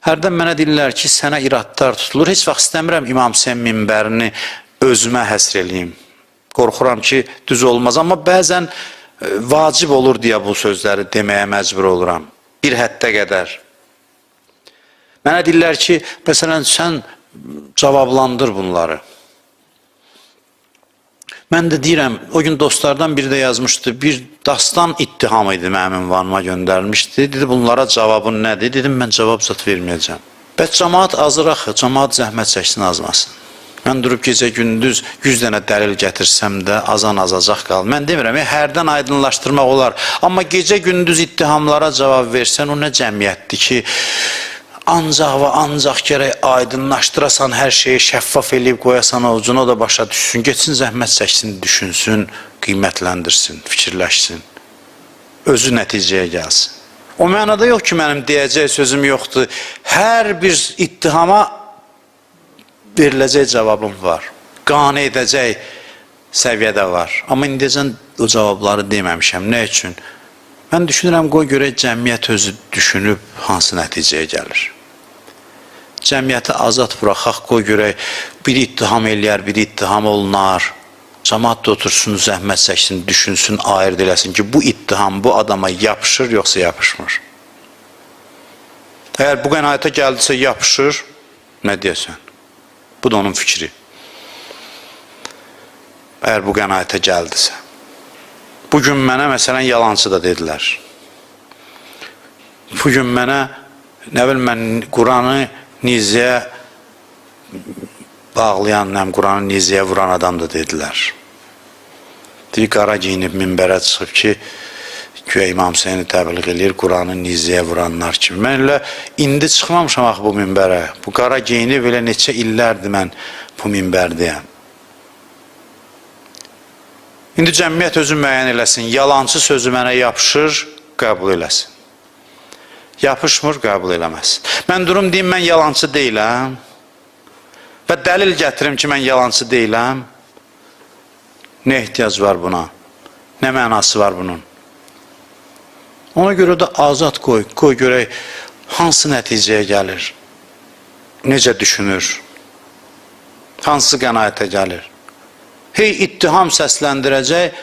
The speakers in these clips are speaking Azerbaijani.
Hərdən mənə deyirlər ki, sənə iradlar tutulur. Heç vaxt istəmirəm İmam Hüseyin minbərini özümə həsr eləyim. Qorxuram ki, düz olmaz. Amma bəzən vacib olur deyə bu sözləri deməyə məcbur oluram. Bir həddə qədər. Mənə deyirlər ki, məsələn, sən cavablandır bunları. Mən də deyirəm, o gün dostlardan biri də yazmışdı, bir dastan ittiham idi mənim ünvanıma göndərilmişdi. Dedi, bunlara cavabın nədir? Dedim, mən cavab zat verməyəcəm. Bəs cəmaat azır axı, cəmaat zəhmət çəksin, azmasın. Mən durub gecə gündüz 100 dənə dəlil gətirsəm də azan azacaq qal. Mən demirəm, hərdən aydınlaşdırmaq olar. Amma gecə gündüz ittihamlara cavab versən, o nə cəmiyyətdir ki, ancaq və ancaq gərək aydınlaşdırasan, hər şeyi şəffaf eləyib qoyasan ovucuna, o da başa düşsün, geçsin zəhmət çəksin, düşünsün, qiymətləndirsin, fikirləşsin, özü nəticəyə gəlsin. O mənada yox ki, mənim deyəcək sözüm yoxdur. Hər bir ittihama veriləcək cavabım var. Qane edəcək səviyyədə var. Amma indiyəcən o cavabları deməmişəm. Nə üçün? Mən düşünürəm, qoy görək cəmiyyət özü düşünüb hansı nəticəyə gəlir. Cəmiyyəti azad buraxaq, qoy görək bir ittiham eləyər, bir ittiham olunar. Cəmaat da otursun, zəhmət çəksin, düşünsün, ayırt eləsin ki, bu ittiham bu adama yapışır, yoxsa yapışmır. Əgər bu qənaətə gəldisə yapışır, nə deyəsən? Bu da onun fikri. Əgər bu qənaətə gəldisə. Bugün mənə, məsələn, yalancı da dedilər. Bugün mənə, nə bil, mən Quranı nizəyə bağlayan, Quranı nizəyə vuran adam da dedilər. Deyir, qara giyinib minbərə çıxıb ki, güya İmam Hüseyni təbliğ eləyir, Quranı nizəyə vuranlar kimi. Mən elə indi çıxmamışam axı bu minbərə. Bu qara giyinib elə neçə illərdir mən bu minbərdəyəm. İndi cəmiyyət özü müəyyən eləsin, yalancı sözü mənə yapışır, qəbul eləsin. Yapışmır, qəbul eləməsin. Mən durum deyim, mən yalancı deyiləm və dəlil gətirim ki, mən yalancı deyiləm. Nə ehtiyac var buna? Nə mənası var bunun? Ona görə də azad qoy görək hansı nəticəyə gəlir, necə düşünür, hansı qənaətə gəlir. Hey ittiham səsləndirəcək,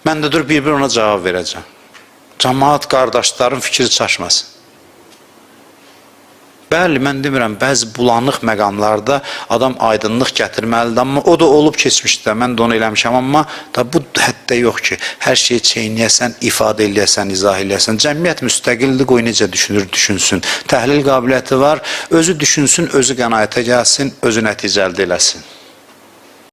mən də dur bir-bir ona cavab verəcəm. Cəmaat qardaşların fikri çaşmasın. Bəli, mən demirəm, bəzi bulanıq məqamlarda adam aydınlıq gətirməlidir, amma o da olub keçmişdə, mən də onu eləmişəm, amma da bu həddə yox ki, hər şeyi çeynəyəsən, ifadə eləyəsən, izah eləyəsən. Cəmiyyət müstəqildir, qoy necə düşünür, düşünsün. Təhlil qabiliyyəti var, özü düşünsün, özü qənaətə gəlsin, özü nəticə əldə eləsin.